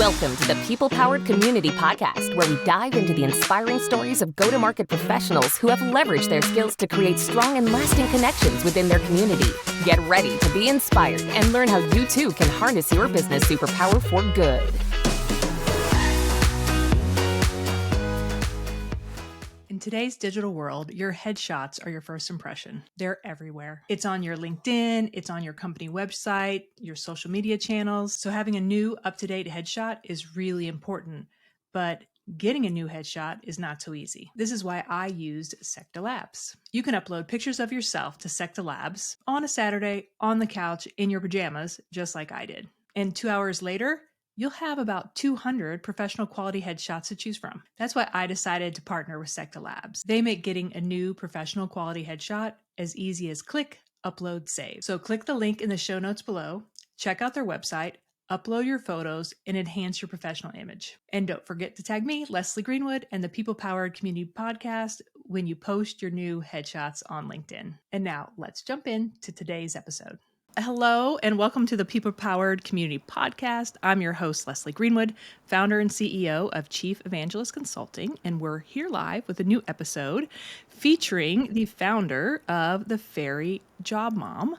Welcome to the People Powered Community Podcast, where we dive into the inspiring stories of go-to-market professionals who have leveraged their skills to create strong and lasting connections within their community. Get ready to be inspired and learn how you too can harness your business superpower for good. In today's digital world, your headshots are your first impression. They're everywhere. It's on your LinkedIn, it's on your company website, your social media channels. So having a new up-to-date headshot is really important, but getting a new headshot is not so easy. This is why I used Secta Labs. You can upload pictures of yourself to Secta Labs on a Saturday, on the couch, in your pajamas, just like I did. And 2 hours later, you'll have about 200 professional quality headshots to choose from. That's why I decided to partner with Secta Labs. They make getting a new professional quality headshot as easy as click, upload, save. So click the link in the show notes below, check out their website, upload your photos, and enhance your professional image. And don't forget to tag me, Leslie Greenwood, and the People Powered Community Podcast when you post your new headshots on LinkedIn. And now let's jump into today's episode. Hello, and welcome to the People Powered Community Podcast. I'm your host, Leslie Greenwood, founder and CEO of Chief Evangelist Consulting, and we're here live with a new episode featuring the founder of the Fairy Job Mom,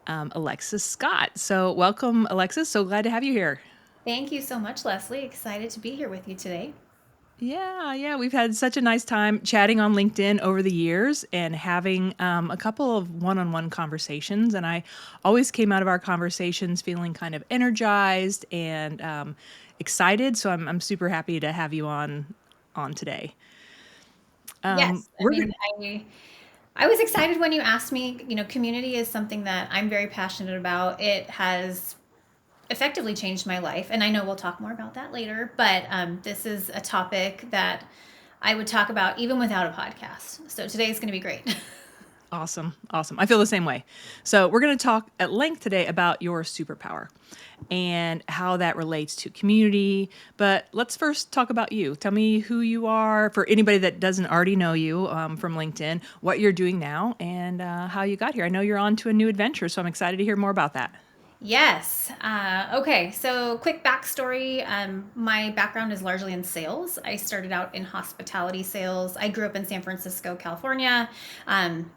Alexis Scott. So welcome, Alexis. So glad to have you here. Thank you so much, Leslie. Excited to be here with you today. Yeah. We've had such a nice time chatting on LinkedIn over the years and having a couple of one-on-one conversations. And I always came out of our conversations feeling kind of energized and excited. So I'm super happy to have you on today. Yes, I was excited when you asked me. Community is something that I'm very passionate about. It has effectively changed my life, and I know we'll talk more about that later, but this is a topic that I would talk about even without a podcast. So today is going to be great. Awesome. I feel the same way. So we're going to talk at length today about your superpower and how that relates to community. But let's first talk about you. Tell me who you are, for anybody that doesn't already know you from LinkedIn, what you're doing now, and how you got here. I know you're on to a new adventure, so I'm excited to hear more about that. Yes. Okay. So quick backstory. My background is largely in sales. I started out in hospitality sales. I grew up in San Francisco, California.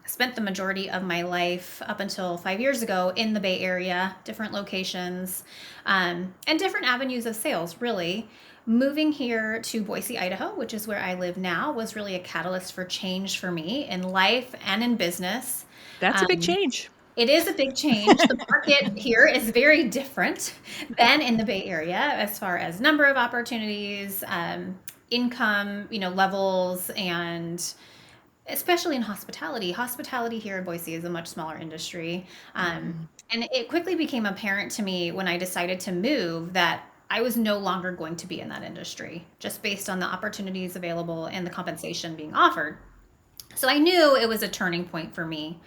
Spent the majority of my life up until 5 years ago in the Bay Area, different locations, and different avenues of sales, really. Moving here to Boise, Idaho, which is where I live now, was really a catalyst for change for me in life and in business. That's a big change. It is a big change. The market here is very different than in the Bay Area as far as number of opportunities, income, levels, and especially in hospitality. Hospitality here in Boise is a much smaller industry. And it quickly became apparent to me when I decided to move that I was no longer going to be in that industry, just based on the opportunities available and the compensation being offered. So I knew it was a turning point for me.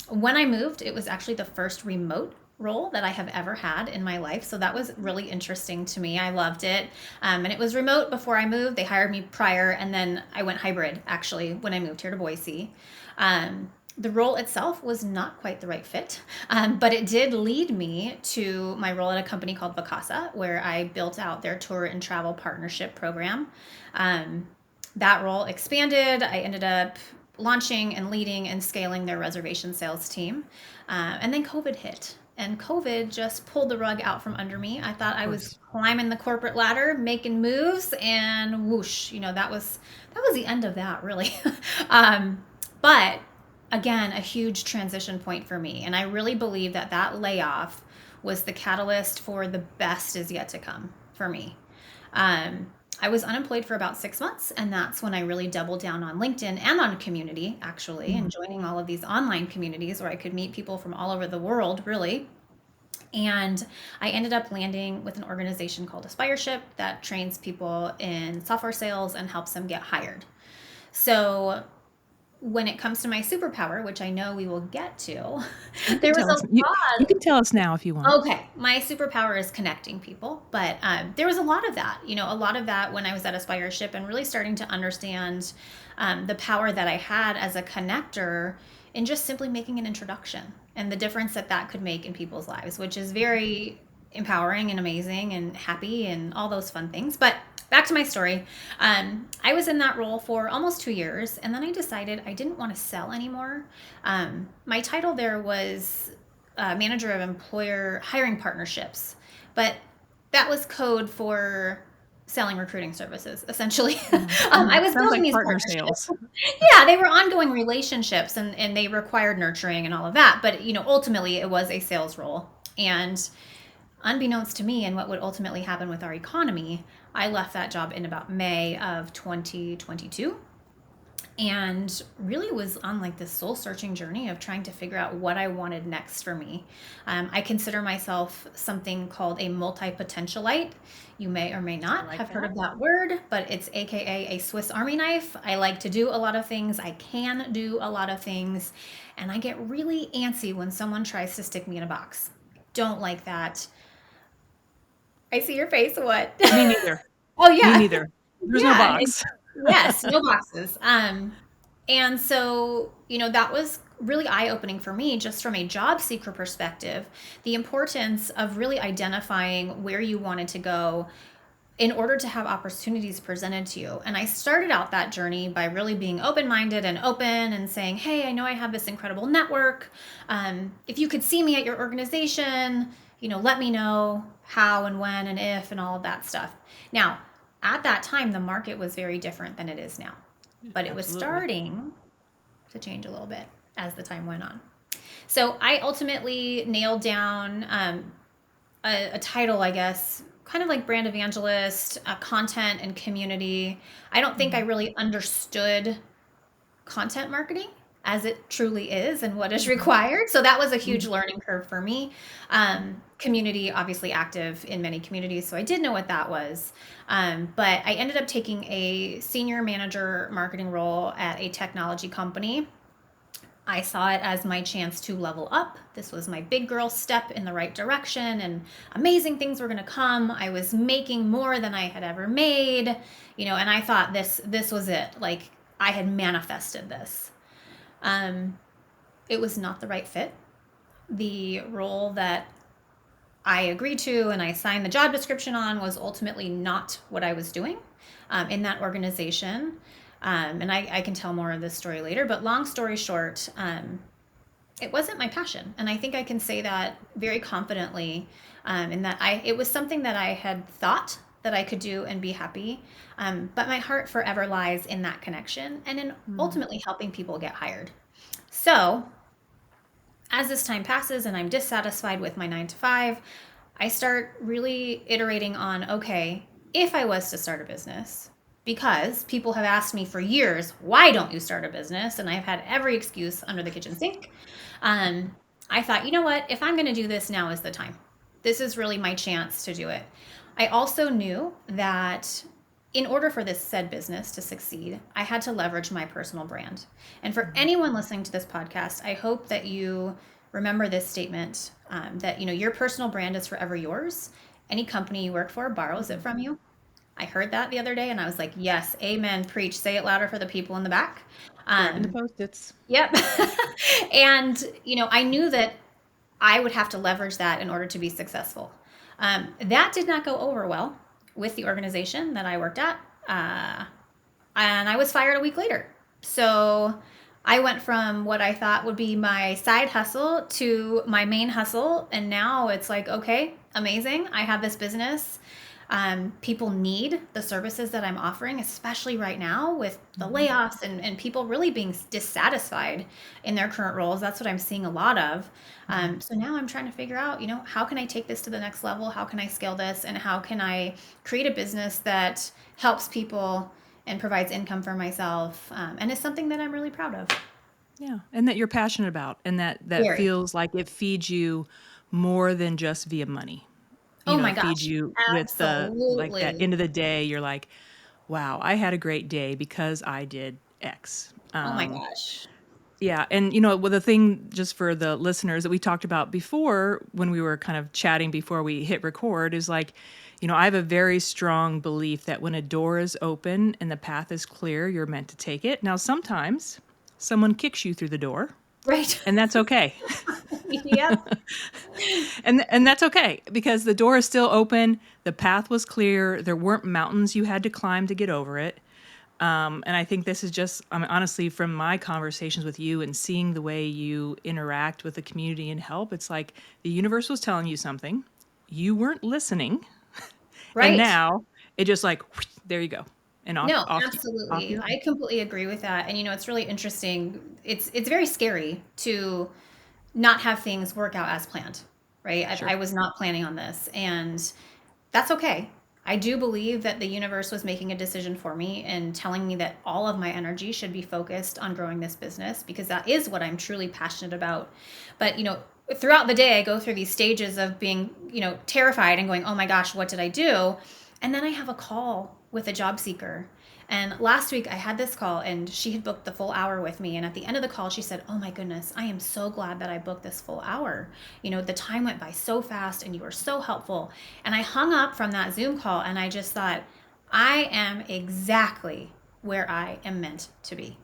When I moved, it was actually the first remote role that I have ever had in my life. So that was really interesting to me. I loved it. And it was remote before I moved. They hired me prior, and then I went hybrid actually when I moved here to Boise. The role itself was not quite the right fit, but it did lead me to my role at a company called Vacasa, where I built out their tour and travel partnership program. That role expanded. I ended up launching and leading and scaling their reservation sales team. And then COVID hit, and COVID just pulled the rug out from under me. I thought I was climbing the corporate ladder, making moves, and whoosh, that was the end of that, really. But again, a huge transition point for me. And I really believe that layoff was the catalyst for the best is yet to come for me. I was unemployed for about 6 months, and that's when I really doubled down on LinkedIn and on community, actually, and joining all of these online communities where I could meet people from all over the world, really. And I ended up landing with an organization called Aspireship that trains people in software sales and helps them get hired. So when it comes to my superpower, which I know we will get to, there was a lot. You can tell us now if you want. Okay. My superpower is connecting people, but there was a lot of that, when I was at Aspireship and really starting to understand the power that I had as a connector in just simply making an introduction and the difference that could make in people's lives, which is very empowering and amazing and happy and all those fun things. But back to my story. I was in that role for almost 2 years, and then I decided I didn't want to sell anymore. My title there was manager of employer hiring partnerships, but that was code for selling recruiting services, essentially. I was Sounds building like these partner partnerships. sales. Yeah, they were ongoing relationships, and they required nurturing and all of that. But, ultimately it was a sales role. And unbeknownst to me and what would ultimately happen with our economy, I left that job in about May of 2022 and really was on like this soul searching journey of trying to figure out what I wanted next for me. I consider myself something called a multi-potentialite. You may or may not have heard of that word, but it's AKA a Swiss Army knife. I like to do a lot of things. I can do a lot of things. And I get really antsy when someone tries to stick me in a box. Don't like that. I see your face. What? Me neither. Oh, Me yeah. neither. There's no Yeah. box. Yes, no boxes. And so, that was really eye-opening for me just from a job seeker perspective, the importance of really identifying where you wanted to go in order to have opportunities presented to you. And I started out that journey by really being open-minded and open and saying, hey, I know I have this incredible network. If you could see me at your organization, let me know how and when and if and all of that stuff. Now, at that time, the market was very different than it is now, but it was starting to change a little bit as the time went on. So I ultimately nailed down a title, I guess, kind of like brand evangelist, content and community. I don't think I really understood content marketing as it truly is and what is required. So that was a huge learning curve for me. Community, obviously active in many communities, so I did know what that was. But I ended up taking a senior manager marketing role at a technology company. I saw it as my chance to level up. This was my big girl step in the right direction, and amazing things were going to come. I was making more than I had ever made, and I thought this was it. Like, I had manifested this. It was not the right fit. The role that I agreed to and I signed the job description on was ultimately not what I was doing in that organization. And I can tell more of this story later, but long story short, it wasn't my passion. And I think I can say that very confidently in that it was something that I had thought that I could do and be happy. But my heart forever lies in that connection and in ultimately helping people get hired. So as this time passes and I'm dissatisfied with my 9 to 5, I start really iterating on, okay, if I was to start a business, because people have asked me for years, why don't you start a business? And I've had every excuse under the kitchen sink. I thought, you know what? If I'm going to do this, now is the time. This is really my chance to do it. I also knew that in order for this said business to succeed, I had to leverage my personal brand. And for anyone listening to this podcast, I hope that you remember this statement, that your personal brand is forever yours. Any company you work for borrows it from you. I heard that the other day and I was like, yes, amen, preach, say it louder for the people in the back. In the Post-its. Yep. And, I knew that I would have to leverage that in order to be successful. That did not go over well with the organization that I worked at. And I was fired a week later. So I went from what I thought would be my side hustle to my main hustle. And now it's like, okay, amazing. I have this business. People need the services that I'm offering, especially right now with the layoffs and people really being dissatisfied in their current roles. That's what I'm seeing a lot of. So now I'm trying to figure out, how can I take this to the next level? How can I scale this? And how can I create a business that helps people and provides income for myself, and is something that I'm really proud of. Yeah, and that you're passionate about, and that Very. feels like it feeds you more than just via money. Oh my It feeds gosh, you with that absolutely. end of the day, you're like, wow, I had a great day because I did X. Oh my gosh. Yeah, and well, the thing just for the listeners that we talked about before when we were kind of chatting before we hit record is like, I have a very strong belief that when a door is open and the path is clear, you're meant to take it. Now, sometimes someone kicks you through the door, Right. And that's okay. Yep. And that's okay, because the door is still open. The path was clear. There weren't mountains you had to climb to get over it. And I think this is just, I mean, honestly, from my conversations with you and seeing the way you interact with the community and help, it's like the universe was telling you something. You weren't listening. And Right. now it just like, whoosh, there you go. And No, off absolutely. you I completely agree with that. And it's really interesting. It's very scary to not have things work out as planned, right? I Sure. was not planning on this, and that's okay. I do believe that the universe was making a decision for me and telling me that all of my energy should be focused on growing this business because that is what I'm truly passionate about. But, throughout the day, I go through these stages of being, terrified and going, oh my gosh, what did I do? And then I have a call with a job seeker. And last week I had this call and she had booked the full hour with me. And at the end of the call, she said, oh my goodness, I am so glad that I booked this full hour. The time went by so fast and you were so helpful. And I hung up from that Zoom call and I just thought, I am exactly where I am meant to be.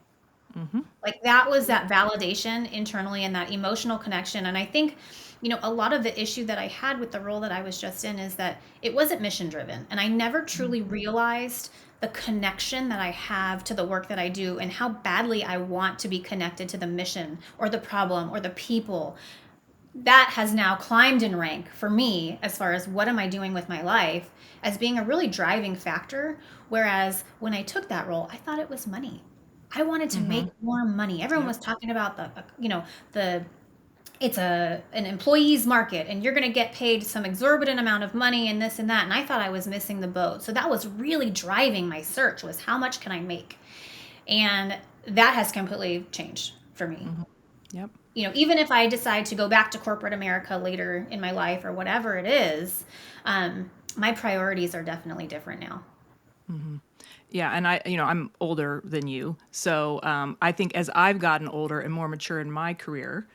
Like that was that validation internally and that emotional connection. And I think, a lot of the issue that I had with the role that I was just in is that it wasn't mission driven. And I never truly realized the connection that I have to the work that I do and how badly I want to be connected to the mission or the problem or the people. That has now climbed in rank for me as far as what am I doing with my life as being a really driving factor. Whereas when I took that role, I thought it was money. I wanted to make more money. Everyone Yep. was talking about the it's an employee's market and you're going to get paid some exorbitant amount of money and this and that. And I thought I was missing the boat. So that was really driving my search was how much can I make? And that has completely changed for me. Yep. Even if I decide to go back to corporate America later in my life or whatever it is, my priorities are definitely different now. Yeah, and I'm older than you, so I think as I've gotten older and more mature in my career,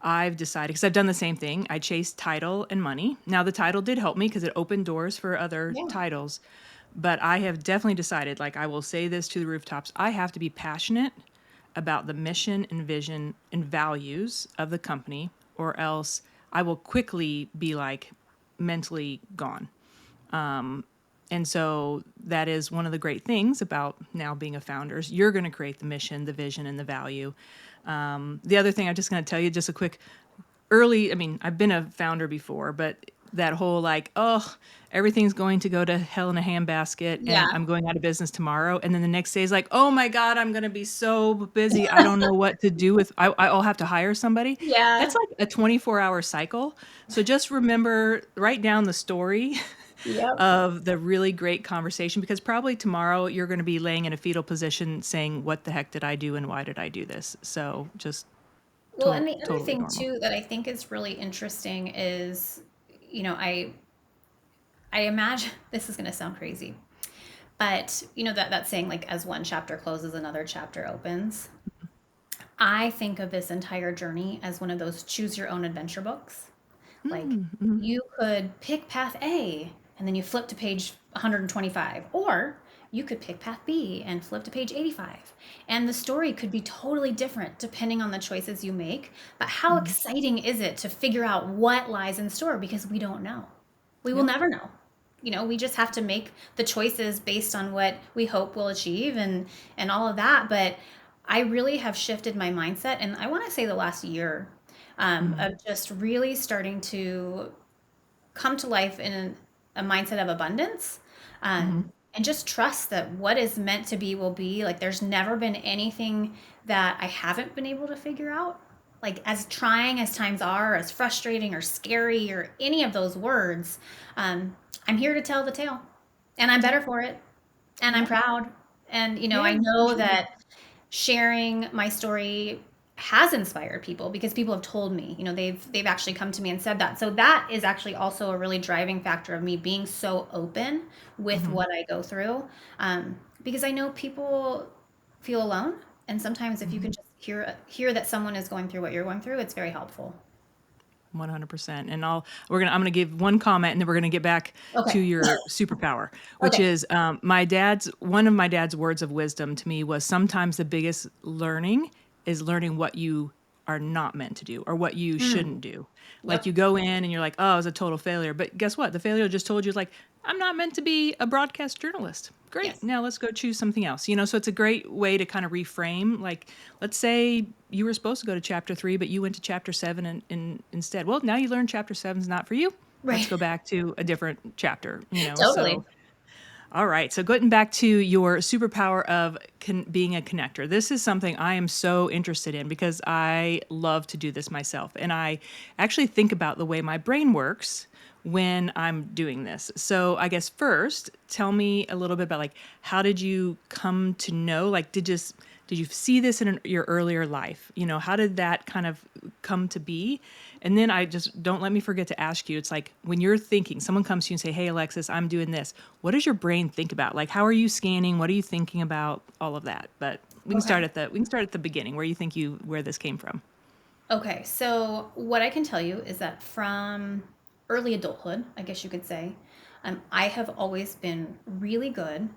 I've decided, because I've done the same thing. I chased title and money. Now the title did help me because it opened doors for other Yeah. titles, but I have definitely decided, like I will say this to the rooftops, I have to be passionate about the mission and vision and values of the company, or else I will quickly be like mentally gone. And so that is one of the great things about now being a founder is you're going to create the mission, the vision, and the value. The other thing I'm just going to tell you, just a quick I mean, I've been a founder before, but that whole like, oh, everything's going to go to hell in a handbasket and Yeah. I'm going out of business tomorrow. And then the next day is like, oh my God, I'm going to be so busy. I don't know what to do I'll have to hire somebody. Yeah. That's like a 24-hour cycle. So just remember, write down the story Yep. of the really great conversation, because probably tomorrow you're going to be laying in a fetal position saying, what the heck did I do and why did I do this? So just Well, and the other totally thing normal. too that I think is really interesting is, I imagine this is going to sound crazy, but that saying like as one chapter closes, another chapter opens. I think of this entire journey as one of those choose your own adventure books. Like you could pick path A and then you flip to page 125, or you could pick path B and flip to page 85. And the story could be totally different depending on the choices you make. But how exciting is it to figure out what lies in store because we don't know. We will Yep. never know. We just have to make the choices based on what we hope we'll achieve and all of that. But I really have shifted my mindset, and I want to say the last year of just really starting to come to life in a mindset of abundance, and just trust that what is meant to be will be. Like there's never been anything that I haven't been able to figure out. Like as trying as times are, as frustrating or scary or any of those words, I'm here to tell the tale, and I'm better for it, and I'm Yep. proud, and Yeah, I for know sure. that sharing my story has inspired people because people have told me, they've actually come to me and said that. So that is actually also a really driving factor of me being so open with what I go through, because I know people feel alone, and sometimes if you can just hear that someone is going through what you're going through, it's very helpful. 100%. And I'm gonna give one comment, and then we're gonna get back to Okay. your superpower, which Okay. is one of my dad's words of wisdom to me was sometimes the biggest learning is learning what you are not meant to do, or what you shouldn't do. Like Yep. you go in and you're like, oh, it was a total failure. But guess what? The failure just told you, like, I'm not meant to be a broadcast journalist. Great. Yes. Now let's go choose something else. So it's a great way to kind of reframe. Like, let's say you were supposed to go to chapter 3, but you went to chapter 7 and instead. Well, now you learn chapter 7 is not for you. Let's Right. go back to a different chapter. Totally. So all right. So getting back to your superpower of being a connector, this is something I am so interested in because I love to do this myself. And I actually think about the way my brain works when I'm doing this. So I guess first, tell me a little bit about, like, how did you come to know, like, did you see this in your earlier life? How did that kind of come to be? And then don't let me forget to ask you, it's like when you're thinking, someone comes to you and say, hey, Alexis, I'm doing this. What does your brain think about? Like, how are you scanning? What are you thinking about? All of that. But we can Okay. start at the beginning, where this came from. Okay. So what I can tell you is that from early adulthood, I guess you could say, I have always been really good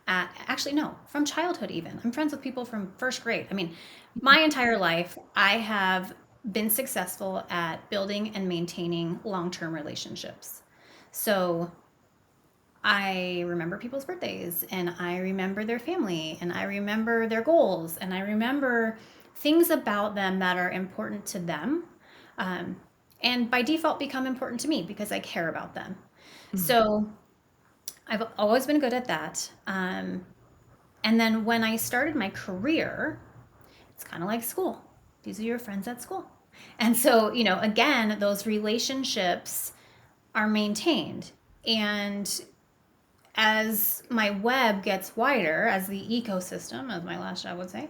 at, actually, no, from childhood even. I'm friends with people from first grade. I mean, my entire life, I have been successful at building and maintaining long-term relationships. So I remember people's birthdays, and I remember their family, and I remember their goals, and I remember things about them that are important to them. Um, and by default become important to me because I care about them. So I've always been good at that. And then when I started my career, it's kind of like school. These are your friends at school. And so, again, those relationships are maintained. And as my web gets wider, as the ecosystem, as my last job would say,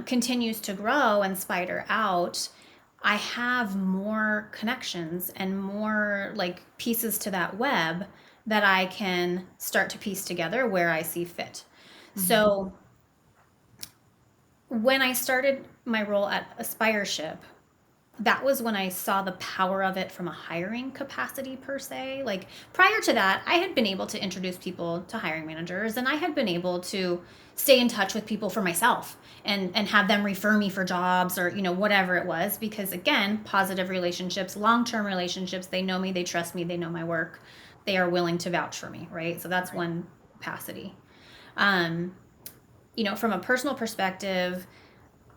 continues to grow and spider out, I have more connections and more like pieces to that web that I can start to piece together where I see fit. So when I started my role at Aspireship, that was when I saw the power of it from a hiring capacity per se. Like prior to that, I had been able to introduce people to hiring managers, and I had been able to stay in touch with people for myself and have them refer me for jobs or, whatever it was. Because again, positive relationships, long-term relationships, they know me, they trust me, they know my work, they are willing to vouch for me, right? So that's one capacity. From a personal perspective,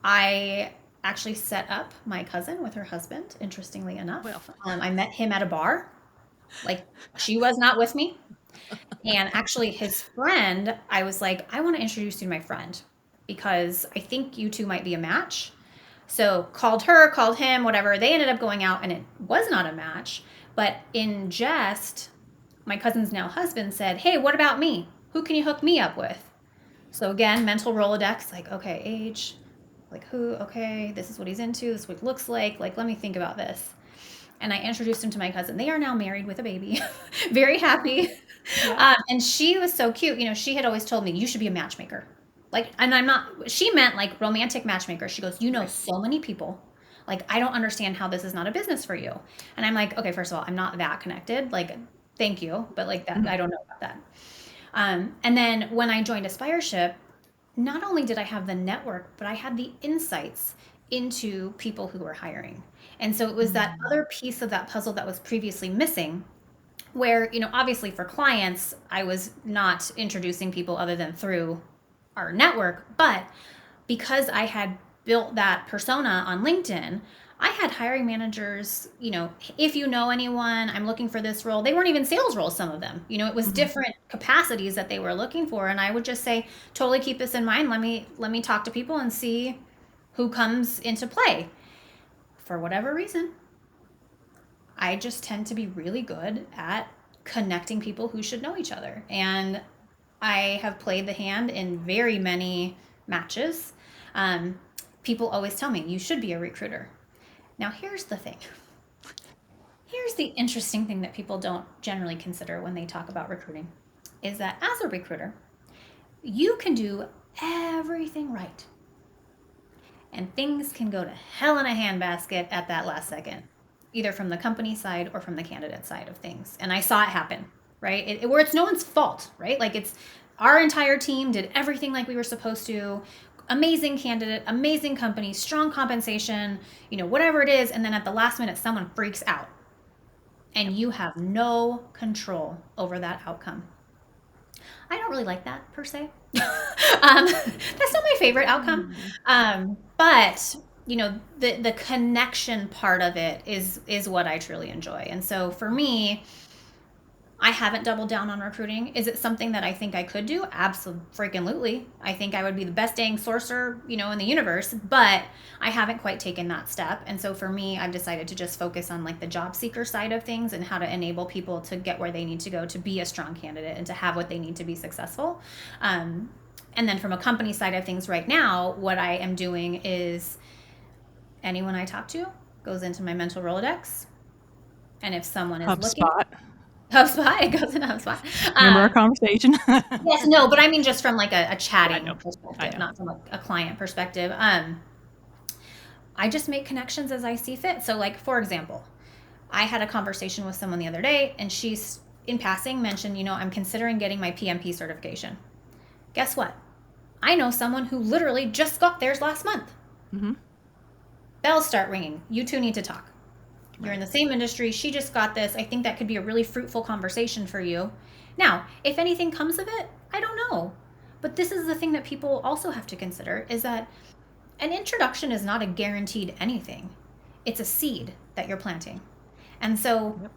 I actually set up my cousin with her husband, interestingly enough. Well. I met him at a bar. Like, she was not with me. And actually, his friend, I was like, I want to introduce you to my friend because I think you two might be a match. So called her, called him, whatever. They ended up going out and it was not a match. But in jest, my cousin's now husband said, hey, what about me? Who can you hook me up with? So again, mental Rolodex, like, okay, age, like who, okay, this is what he's into, this is what it looks like, let me think about this. And I introduced him to my cousin. They are now married with a baby, very happy. Yeah. And she was so cute. She had always told me, you should be a matchmaker. Like, and she meant like romantic matchmaker. She goes, so many people. Like, I don't understand how this is not a business for you. And I'm like, okay, first of all, I'm not that connected. Like, thank you. But like that, I don't know about that. And then when I joined Aspireship, not only did I have the network, but I had the insights into people who were hiring. And so it was that other piece of that puzzle that was previously missing, where, obviously for clients, I was not introducing people other than through our network. But because I had built that persona on LinkedIn, I had hiring managers, if you know anyone, I'm looking for this role. They weren't even sales roles, some of them. It was different capacities that they were looking for. And I would just say, totally keep this in mind. Let me talk to people and see who comes into play. For whatever reason, I just tend to be really good at connecting people who should know each other. And I have played the hand in very many matches. People always tell me, you should be a recruiter. Now, here's the thing. Here's the interesting thing that people don't generally consider when they talk about recruiting, is that as a recruiter, you can do everything right. And things can go to hell in a handbasket at that last second, either from the company side or from the candidate side of things. And I saw it happen, right? Where it's no one's fault, right? Like, it's our entire team did everything like we were supposed to. amazing candidate, amazing company, strong compensation, whatever it is. And then at the last minute, someone freaks out and you have no control over that outcome. I don't really like that per se. That's not my favorite outcome. But the connection part of it is what I truly enjoy. And so for me, I haven't doubled down on recruiting. Is it something that I think I could do? Absolutely. I think I would be the best dang sorcerer, in the universe, but I haven't quite taken that step. And so for me, I've decided to just focus on like the job seeker side of things and how to enable people to get where they need to go to be a strong candidate and to have what they need to be successful. And then from a company side of things right now, what I am doing is anyone I talk to goes into my mental Rolodex. And if someone is looking... HubSpot, it goes in HubSpot. Remember our conversation? Yes, no, but I mean just from like a chatting perspective, not from a client perspective. I just make connections as I see fit. So like, for example, I had a conversation with someone the other day and she's in passing mentioned, I'm considering getting my PMP certification. Guess what? I know someone who literally just got theirs last month. Mm-hmm. Bells start ringing. You two need to talk. You're in the same industry. She just got this. I think that could be a really fruitful conversation for you. Now, if anything comes of it, I don't know. But this is the thing that people also have to consider is that an introduction is not a guaranteed anything. It's a seed that you're planting. And so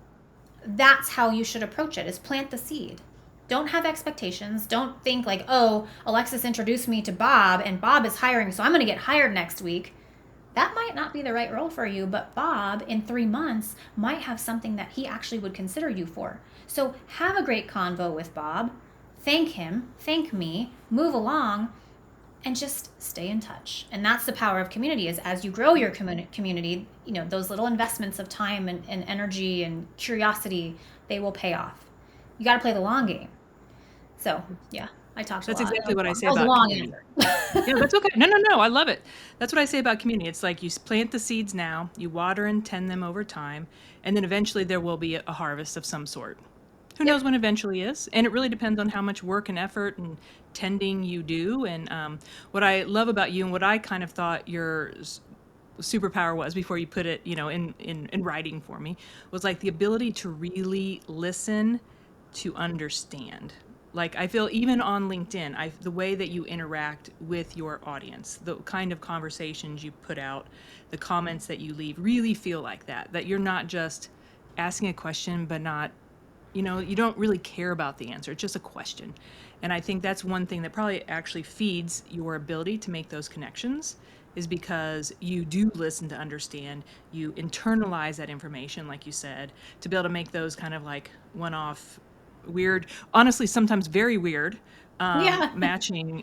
that's how you should approach it, is plant the seed. Don't have expectations. Don't think like, oh, Alexis introduced me to Bob and Bob is hiring, so I'm going to get hired next week. That might not be the right role for you, but Bob in 3 months might have something that he actually would consider you for. So have a great convo with Bob, thank him, thank me, move along, and just stay in touch. And that's the power of community, is as you grow your community, those little investments of time and energy and curiosity, they will pay off. You got to play the long game. So, yeah. I talked a lot. That's exactly what I say about community. Yeah, that's okay. No. I love it. That's what I say about community. It's like you plant the seeds now, you water and tend them over time, and then eventually there will be a harvest of some sort. Who knows when eventually is? And it really depends on how much work and effort and tending you do. And what I love about you and what I kind of thought your superpower was before you put it, in writing for me, was like the ability to really listen, to understand. Like I feel even on LinkedIn, the way that you interact with your audience, the kind of conversations you put out, the comments that you leave really feel like that you're not just asking a question, but not, you don't really care about the answer. It's just a question. And I think that's one thing that probably actually feeds your ability to make those connections, is because you do listen to understand, you internalize that information, like you said, to be able to make those kind of like one-off weird, honestly, sometimes very weird, matching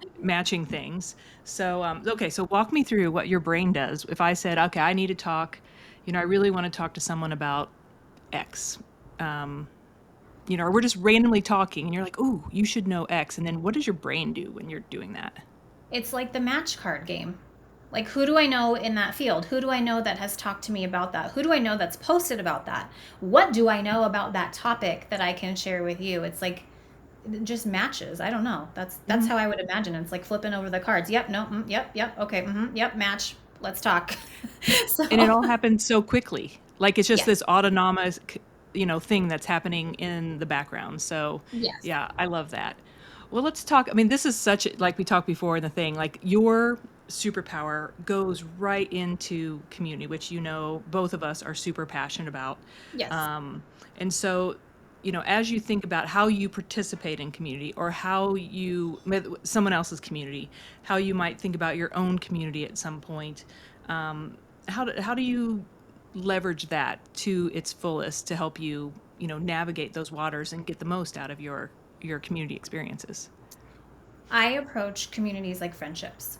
things. So, okay. So walk me through what your brain does. If I said, okay, I need to talk, I really want to talk to someone about X, or we're just randomly talking and you're like, ooh, you should know X. And then what does your brain do when you're doing that? It's like the match card game. Like, who do I know in that field? Who do I know that has talked to me about that? Who do I know that's posted about that? What do I know about that topic that I can share with you? It's like, it just matches. I don't know. That's how I would imagine it. It's like flipping over the cards. Yep, no, yep, okay, yep, match. Let's talk. And it all happens so quickly. Like it's just this autonomous, thing that's happening in the background. So yeah, I love that. Well, let's talk. I mean, this is such, like we talked before in the thing, like your superpower goes right into community, which, both of us are super passionate about. Yes. And so, as you think about how you participate in community or how someone else's community, how you might think about your own community at some point, how do you leverage that to its fullest to help you, navigate those waters and get the most out of your community experiences? I approach communities like friendships.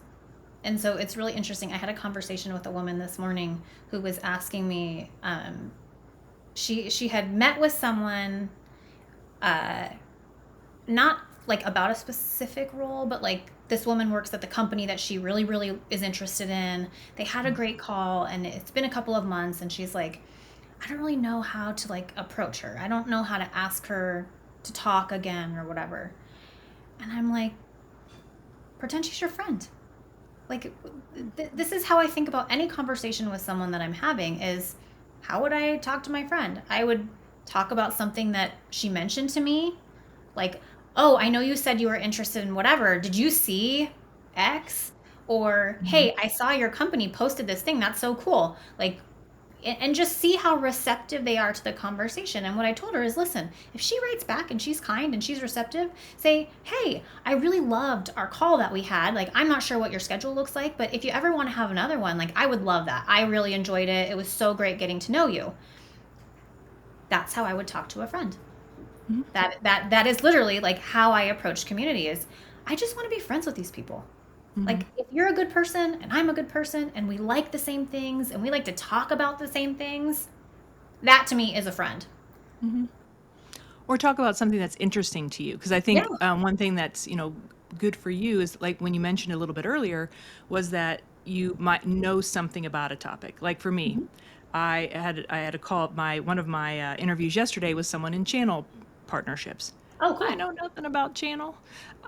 And so it's really interesting. I had a conversation with a woman this morning who was asking me, she had met with someone, not like about a specific role, but like this woman works at the company that she really, really is interested in. They had a great call and it's been a couple of months and she's like, I don't really know how to like approach her. I don't know how to ask her to talk again or whatever. And I'm like, pretend she's your friend. like this is how I think about any conversation with someone that I'm having is, how would I talk to my friend? I would talk about something that she mentioned to me, like, oh, I know you said you were interested in whatever. Did you see X? Or, Mhm. hey, I saw your company posted this thing. That's so cool. Like, and just see how receptive they are to the conversation. And what I told her is, listen, if she writes back and she's kind and she's receptive, say, hey, I really loved our call that we had. Like, I'm not sure what your schedule looks like, but if you ever want to have another one, like, I would love that. I really enjoyed it. It was so great getting to know you. That's how I would talk to a friend. Mhm. That is literally like how I approach community is, I just want to be friends with these people. Mhm. Like, if you're a good person and I'm a good person and we like the same things and we like to talk about the same things, that to me is a friend. Mhm. Or talk about something that's interesting to you. Because I Yeah. think one thing that's, good for you is like when you mentioned a little bit earlier was that you might know something about a topic. Like for me, Mhm. I had a call one of my interviews yesterday with someone in channel partnerships. Oh, I cool. know nothing about channel,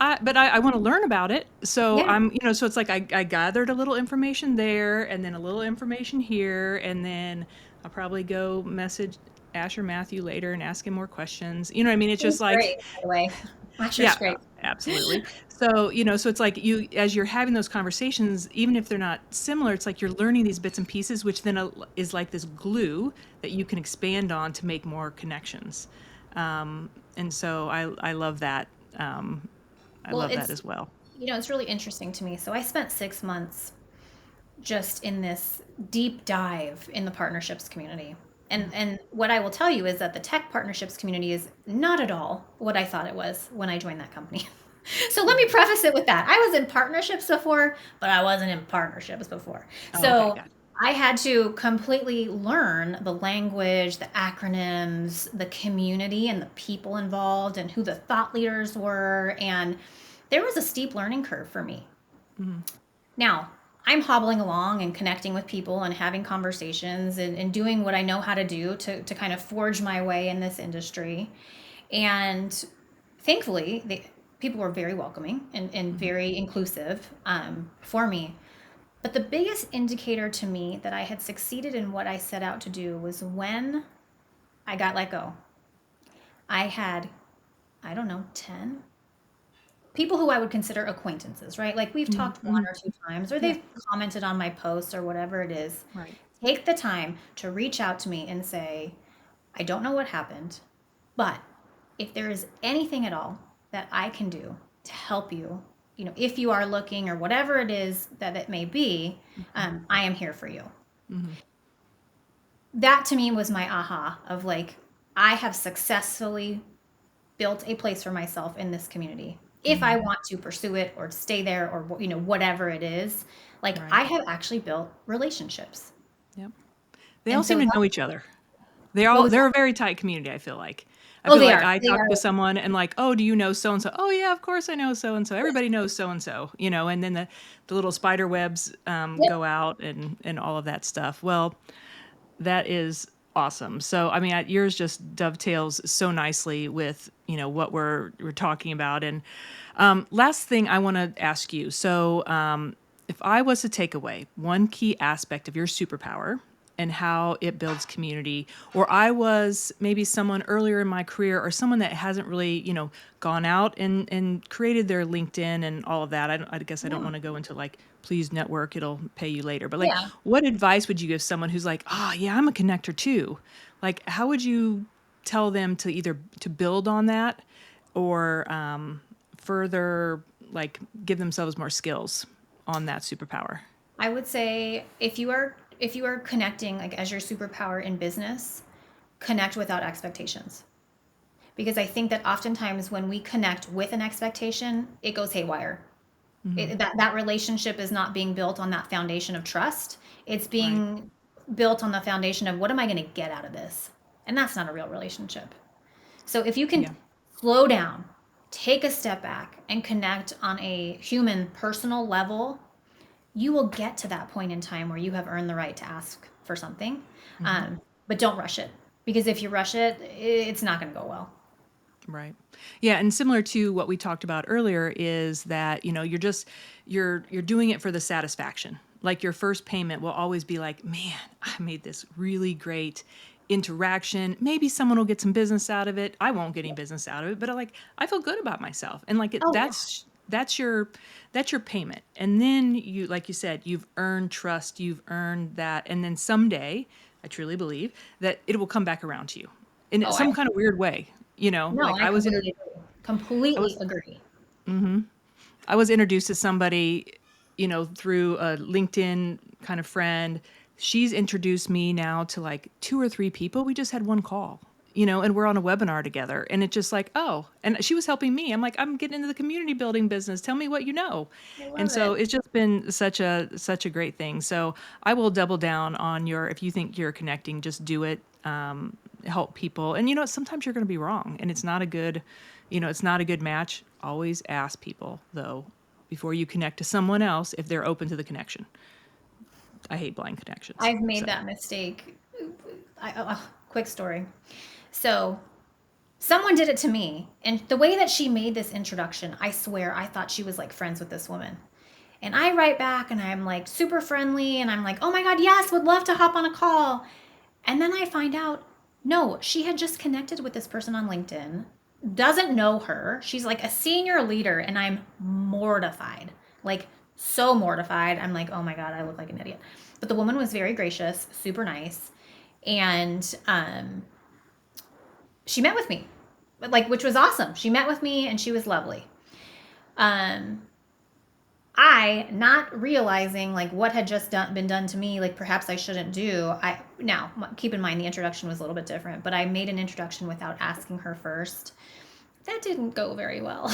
but I want to learn about it. So Yeah. so it's like I gathered a little information there, and then a little information here, and then I'll probably go message Asher Matthew later and ask him more questions. You know what I mean? It's He's just like, great, by the way. Asher's yeah, great. absolutely. So, so it's like as you're having those conversations, even if they're not similar, it's like you're learning these bits and pieces, which then is like this glue that you can expand on to make more connections. And so I love that. I Well, love that as well. it's really interesting to me. So I spent 6 months just in this deep dive in the partnerships community. And what I will tell you is that the tech partnerships community is not at all what I thought it was when I joined that company. So let me preface it with that. I was in partnerships before, but I wasn't in partnerships before. Oh, okay, So got it. I had to completely learn the language, the acronyms, the community, and the people involved, and who the thought leaders were. And there was a steep learning curve for me. Mhm. Now, I'm hobbling along and connecting with people and having conversations and doing what I know how to do to kind of forge my way in this industry. And thankfully, people were very welcoming and Mhm. very inclusive for me. But the biggest indicator to me that I had succeeded in what I set out to do was when I got let go. I had, I don't know, 10 people who I would consider acquaintances, right? Like, we've Mhm. talked one Mhm. or two times, or Yeah, they've commented on my posts or whatever it is. right. Take the time to reach out to me and say, I don't know what happened, but if there is anything at all that I can do to help you, if you are looking or whatever it is that it may be, I am here for you. Mhm. That to me was my aha of like, I have successfully built a place for myself in this community. If I Mhm. want to pursue it or stay there or whatever it is, like, Right. I have actually built relationships. Yep. They all And seem so to that, know each other. what was They're that? a very tight community, I feel like. I Oh, feel they like are. I They talk are. to someone and like, "Oh, do you know so and so?" "Oh, yeah, of course I know so and so." Everybody knows so and so, and then the little spider webs Yep. go out and all of that stuff. Well, that is awesome. So, I mean, yours just dovetails so nicely with, what we're talking about. And last thing I want to ask you. So, if I was to take away one key aspect of your superpower and how it builds community, or I was maybe someone earlier in my career or someone that hasn't really, gone out and created their LinkedIn and all of that. I guess I don't Yeah. want to go into like, please network, it'll pay you later. But like, Yeah. what advice would you give someone who's like, oh, yeah, I'm a connector too? Like, how would you tell them to either to build on that or further like give themselves more skills on that superpower? I would say if you are connecting like as your superpower in business, connect without expectations. Because I think that oftentimes when we connect with an expectation, it goes haywire. Hmm. That relationship is not being built on that foundation of trust. It's Right. being built on the foundation of, what am I going to get out of this? And that's not a real relationship. So if you Yeah. can slow down, take a step back, and connect on a human, personal level, you will get to that point in time where you have earned the right to ask for something. Hmm. But don't rush it, because if you rush it, it's not going to go well. Right. Yeah, and similar to what we talked about earlier is that, you're doing it for the satisfaction. Like your first payment will always be like, "Man, I made this really great interaction. Maybe someone will get some business out of it. I won't get any business out of it, but I feel good about myself." And like Oh, yeah. that's your payment. And then you, like you said, you've earned trust, you've earned that, and then someday, I truly believe that it will come back around to you in Oh, some kind of weird way. no, Like I completely agree. I Completely was agree. I was introduced to somebody, through a LinkedIn kind of friend. She's introduced me now to like two or three people. We just had one call, and we're on a webinar together. And it's just like, oh, and she was helping me. I'm like, I'm getting into the community building business. Tell me what you know. I And love so it. it's just been such a great thing. So I will double down on if you think you're connecting, just do it. Help people. And sometimes you're going to be wrong and it's not a good match. Always ask people though, before you connect to someone else, if they're open to the connection. I hate blind connections. I've made So, that mistake. Quick story. So, someone did it to me, and the way that she made this introduction, I swear I thought she was like friends with this woman. And I write back and I'm like super friendly and I'm like, "Oh my God, yes, would love to hop on a call." And then I find out, no, she had just connected with this person on LinkedIn, doesn't know her. She's like a senior leader, and I'm mortified. Like, so mortified. I'm like, oh my God, I look like an idiot. But the woman was very gracious, super nice. And she met with me, which was awesome. She met with me and she was lovely. I, not realizing like what had just been done to me, like perhaps I shouldn't do. Now keep in mind the introduction was a little bit different, but I made an introduction without asking her first. That didn't go very well.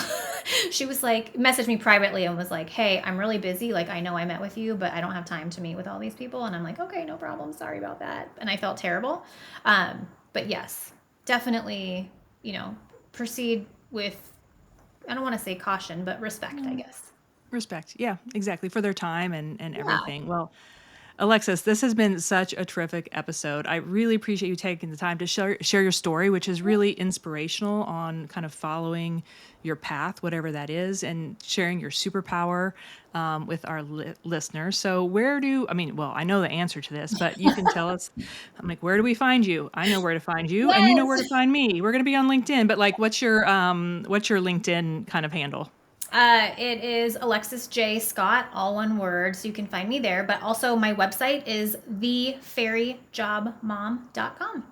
She was like, messaged me privately and was like, "Hey, I'm really busy. Like, I know I met with you, but I don't have time to meet with all these people." And I'm like, "Okay, no problem. Sorry about that." And I felt terrible. But yes, definitely, proceed with, I don't want to say caution, but respect, I guess. respect. Yeah, exactly. For their time and Yeah. everything. Well, Alexis, this has been such a terrific episode. I really appreciate you taking the time to share your story, which is really inspirational on kind of following your path, whatever that is, and sharing your superpower with our listeners. So, I know the answer to this, but you can tell us. I'm like, where do we find you? I know where to find you, and you know where to Yes. find me. We're going to be on LinkedIn, but like, what's your LinkedIn kind of handle? It is Alexis J. Scott, all one word, so you can find me there. But also, my website is thefairyjobmom.com. You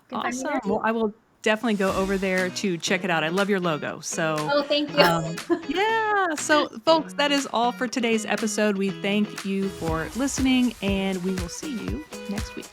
can find me Awesome. there Well, too. I will definitely go over there to check it out. I love your logo. So, Oh, thank you. yeah. So, folks, that is all for today's episode. We thank you for listening, and we will see you next week.